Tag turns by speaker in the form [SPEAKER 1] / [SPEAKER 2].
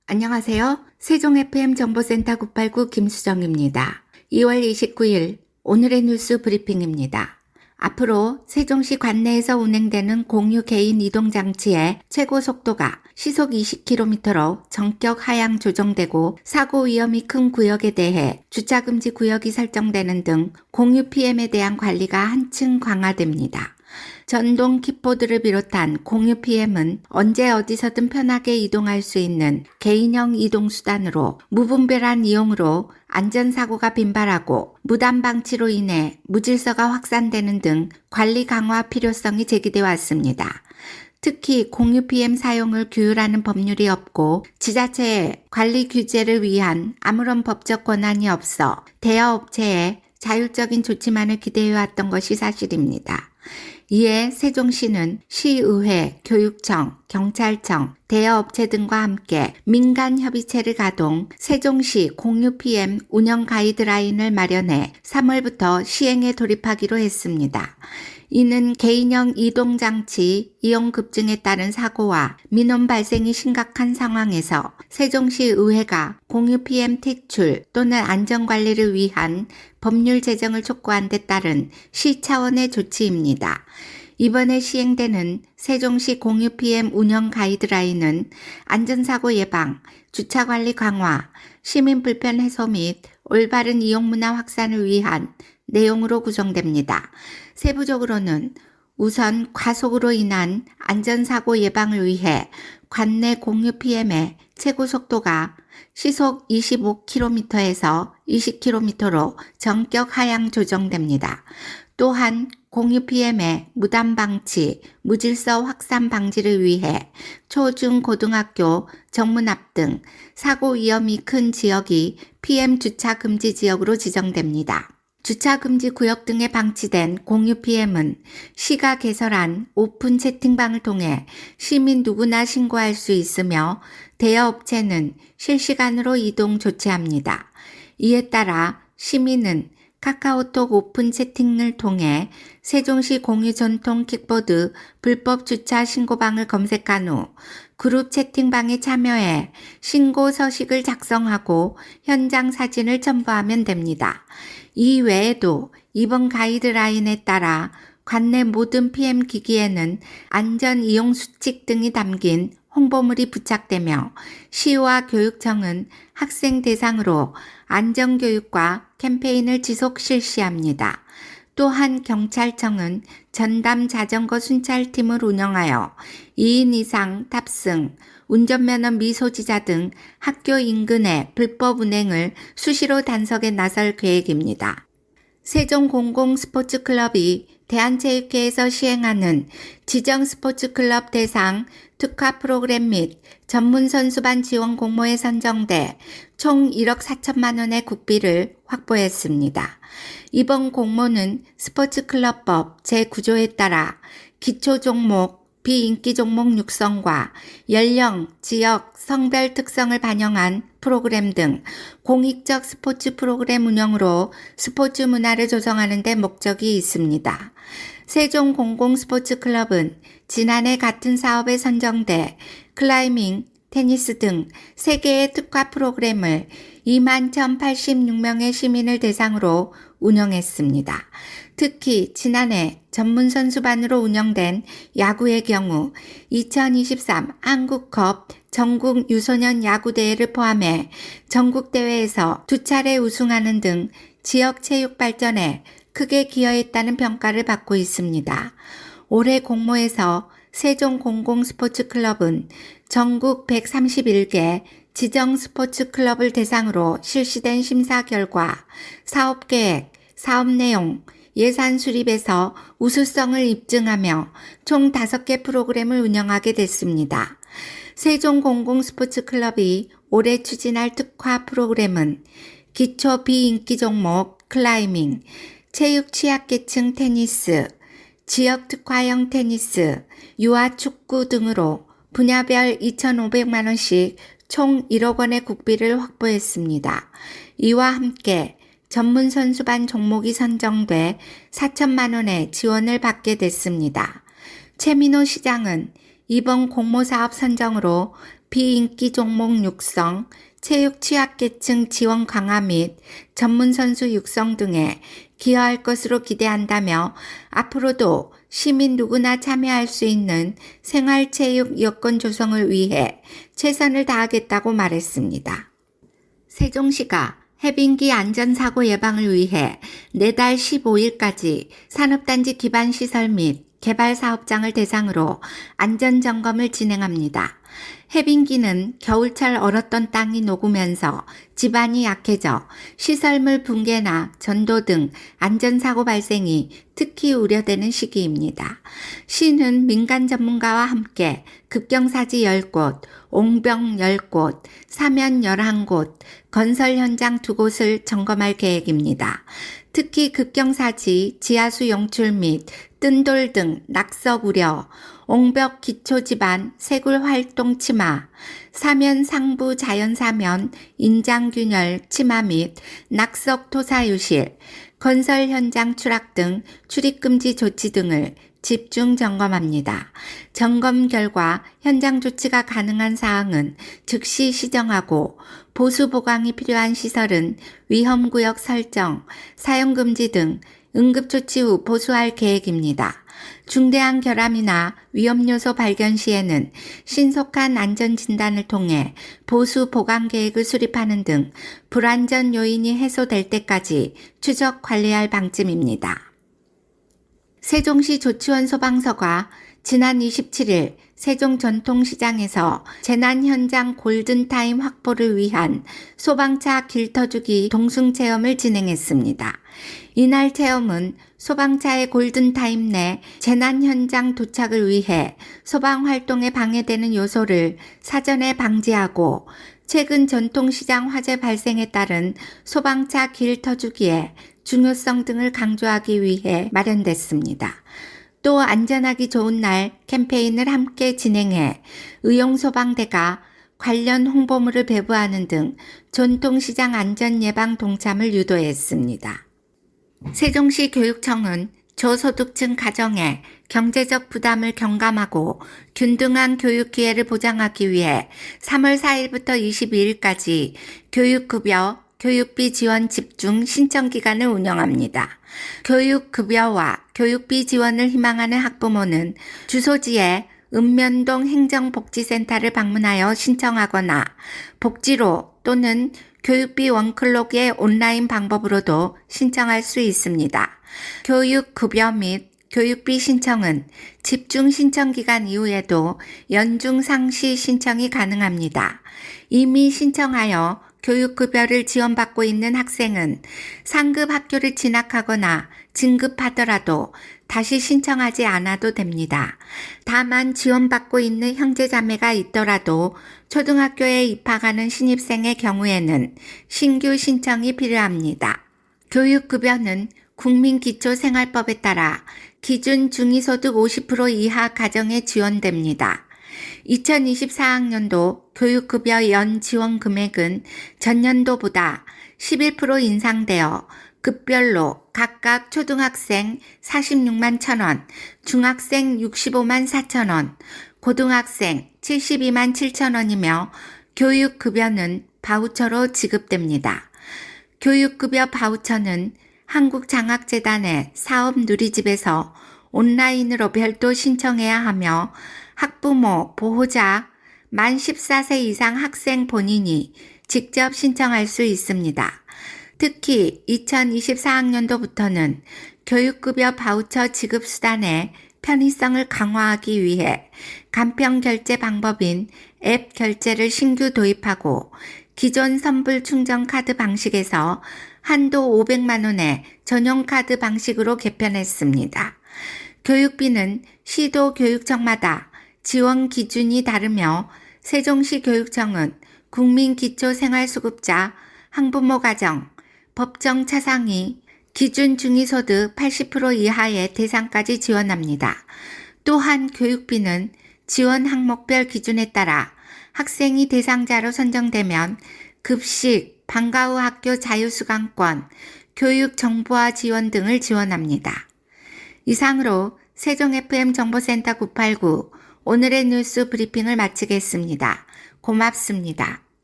[SPEAKER 1] 안녕하세요. 세종 FM 정보센터 989 김수정입니다. 2월 29일 오늘의 뉴스 브리핑입니다. 앞으로 세종시 관내에서 운행되는 공유 개인 이동장치의 최고 속도가 시속 20km로 전격 하향 조정되고 사고 위험이 큰 구역에 대해 주차금지 구역이 설정되는 등 공유 PM에 대한 관리가 한층 강화됩니다. 전동 킥보드를 비롯한 공유 PM은 언제 어디서든 편하게 이동할 수 있는 개인형 이동수단으로 무분별한 이용으로 안전사고가 빈발하고 무단 방치로 인해 무질서가 확산되는 등 관리 강화 필요성이 제기돼 왔습니다. 특히 공유 PM 사용을 규율하는 법률이 없고 지자체의 관리 규제를 위한 아무런 법적 권한이 없어 대여업체에 자율적인 조치만을 기대해왔던 것이 사실입니다. 이에 세종시는 시의회, 교육청, 경찰청, 대여업체 등과 함께 민간협의체를 가동, 세종시 공유 PM 운영 가이드라인을 마련해 3월부터 시행에 돌입하기로 했습니다. 이는 개인형 이동장치 이용 급증에 따른 사고와 민원 발생이 심각한 상황에서 세종시 의회가 공유 PM 퇴출 또는 안전관리를 위한 법률 제정을 촉구한 데 따른 시 차원의 조치입니다. 이번에 시행되는 세종시 공유 PM 운영 가이드라인은 안전사고 예방, 주차관리 강화, 시민 불편 해소 및 올바른 이용 문화 확산을 위한 내용으로 구성됩니다. 세부적으로는 우선 과속으로 인한 안전사고 예방을 위해 관내 공유 PM의 최고 속도가 시속 25km에서 20km로 전격 하향 조정됩니다. 또한 공유 PM의 무단 방치, 무질서 확산 방지를 위해 초, 중, 고등학교, 정문 앞 등 사고 위험이 큰 지역이 PM 주차 금지 지역으로 지정됩니다. 주차 금지 구역 등에 방치된 공유 PM은 시가 개설한 오픈 채팅방을 통해 시민 누구나 신고할 수 있으며 대여업체는 실시간으로 이동 조치합니다. 이에 따라 시민은 카카오톡 오픈 채팅을 통해 세종시 공유 전통 킥보드 불법 주차 신고방을 검색한 후 그룹 채팅방에 참여해 신고 서식을 작성하고 현장 사진을 첨부하면 됩니다. 이 외에도 이번 가이드라인에 따라 관내 모든 PM 기기에는 안전 이용 수칙 등이 담긴 홍보물이 부착되며 시와 교육청은 학생 대상으로 안전교육과 캠페인을 지속 실시합니다. 또한 경찰청은 전담 자전거 순찰팀을 운영하여 2인 이상 탑승, 운전면허 미소지자 등 학교 인근의 불법 운행을 수시로 단속에 나설 계획입니다. 세종공공스포츠클럽이 대한체육회에서 시행하는 지정 스포츠클럽 대상 특화 프로그램 및 전문선수반 지원 공모에 선정돼 총 1억 4천만 원의 국비를 확보했습니다. 이번 공모는 스포츠클럽법 제9조에 따라 기초 종목, 비인기 종목 육성과 연령, 지역, 성별 특성을 반영한 프로그램 등 공익적 스포츠 프로그램 운영으로 스포츠 문화를 조성하는 데 목적이 있습니다. 세종공공스포츠클럽은 지난해 같은 사업에 선정돼 클라이밍, 테니스 등 3개의 특화 프로그램을 21,086명의 시민을 대상으로 운영했습니다. 특히 지난해 전문선수반으로 운영된 야구의 경우 2023 한국컵 전국 유소년 야구대회를 포함해 전국대회에서 2차례 우승하는 등 지역 체육 발전에 크게 기여했다는 평가를 받고 있습니다. 올해 공모에서 세종공공스포츠클럽은 전국 131개 지정 스포츠클럽을 대상으로 실시된 심사 결과 사업계획, 사업 내용, 예산 수립에서 우수성을 입증하며 총 5개 프로그램을 운영하게 됐습니다. 세종공공스포츠클럽이 올해 추진할 특화 프로그램은 기초 비인기 종목 클라이밍, 체육 취약계층 테니스, 지역 특화형 테니스, 유아 축구 등으로 분야별 2,500만 원씩 총 1억 원의 국비를 확보했습니다. 이와 함께 전문 선수반 종목이 선정돼 4천만 원의 지원을 받게 됐습니다. 최민호 시장은 이번 공모사업 선정으로 비인기 종목 육성, 체육 취약계층 지원 강화 및 전문 선수 육성 등에 기여할 것으로 기대한다며 앞으로도 시민 누구나 참여할 수 있는 생활체육 여건 조성을 위해 최선을 다하겠다고 말했습니다. 세종시가 해빙기 안전사고 예방을 위해 내달 15일까지 산업단지 기반시설 및 개발사업장을 대상으로 안전점검을 진행합니다. 해빙기는 겨울철 얼었던 땅이 녹으면서 지반이 약해져 시설물 붕괴나 전도 등 안전사고 발생이 특히 우려되는 시기입니다. 시는 민간 전문가와 함께 급경사지 10곳, 옹병 10곳, 사면 11곳, 건설 현장 2곳을 점검할 계획입니다. 특히 급경사지, 지하수 용출 및 뜬돌 등 낙석 우려, 옹벽 기초지반 세굴 활동 침하, 사면 상부 자연사면 인장균열 침하 및 낙석 토사 유실, 건설 현장 추락 등 출입금지 조치 등을 집중 점검합니다. 점검 결과 현장 조치가 가능한 사항은 즉시 시정하고 보수 보강이 필요한 시설은 위험구역 설정, 사용금지 등 응급조치 후 보수할 계획입니다. 중대한 결함이나 위험요소 발견 시에는 신속한 안전진단을 통해 보수 보강 계획을 수립하는 등 불안전 요인이 해소될 때까지 추적 관리할 방침입니다. 세종시 조치원 소방서가 지난 27일 세종 전통시장에서 재난 현장 골든타임 확보를 위한 소방차 길터주기 동승체험을 진행했습니다. 이날 체험은 소방차의 골든타임 내 재난 현장 도착을 위해 소방 활동에 방해되는 요소를 사전에 방지하고 최근 전통시장 화재 발생에 따른 소방차 길터주기의 중요성 등을 강조하기 위해 마련됐습니다. 또 안전하기 좋은 날 캠페인을 함께 진행해 의용소방대가 관련 홍보물을 배부하는 등 전통시장 안전예방 동참을 유도했습니다. 세종시 교육청은 저소득층 가정의 경제적 부담을 경감하고 균등한 교육 기회를 보장하기 위해 3월 4일부터 22일까지 교육급여, 교육비 지원 집중 신청 기간을 운영합니다. 교육급여와 교육비 지원을 희망하는 학부모는 주소지에 읍면동 행정복지센터를 방문하여 신청하거나 복지로 또는 교육비 원클릭의 온라인 방법으로도 신청할 수 있습니다. 교육급여 및 교육비 신청은 집중 신청 기간 이후에도 연중 상시 신청이 가능합니다. 이미 신청하여 교육급여를 지원받고 있는 학생은 상급 학교를 진학하거나 진급하더라도 다시 신청하지 않아도 됩니다. 다만 지원받고 있는 형제자매가 있더라도 초등학교에 입학하는 신입생의 경우에는 신규 신청이 필요합니다. 교육급여는 국민기초생활법에 따라 기준 중위소득 50% 이하 가정에 지원됩니다. 2024학년도 교육급여 연 지원 금액은 전년도보다 11% 인상되어 급별로 각각 초등학생 46만 1,000원, 중학생 65만 4,000원, 고등학생 72만 7,000원이며 교육급여는 바우처로 지급됩니다. 교육급여 바우처는 한국장학재단의 사업 누리집에서 온라인으로 별도 신청해야 하며 학부모, 보호자, 만 14세 이상 학생 본인이 직접 신청할 수 있습니다. 특히 2024학년도부터는 교육급여 바우처 지급 수단의 편의성을 강화하기 위해 간편 결제 방법인 앱 결제를 신규 도입하고 기존 선불 충전 카드 방식에서 한도 500만 원의 전용 카드 방식으로 개편했습니다. 교육비는 시도 교육청마다 지원 기준이 다르며 세종시 교육청은 국민기초생활수급자, 학부모 가정, 법정 차상위, 기준 중위소득 80% 이하의 대상까지 지원합니다. 또한 교육비는 지원 항목별 기준에 따라 학생이 대상자로 선정되면 급식, 방과 후 학교 자유수강권, 교육 정보화 지원 등을 지원합니다. 이상으로 세종 FM 정보센터 989 오늘의 뉴스 브리핑을 마치겠습니다. 고맙습니다.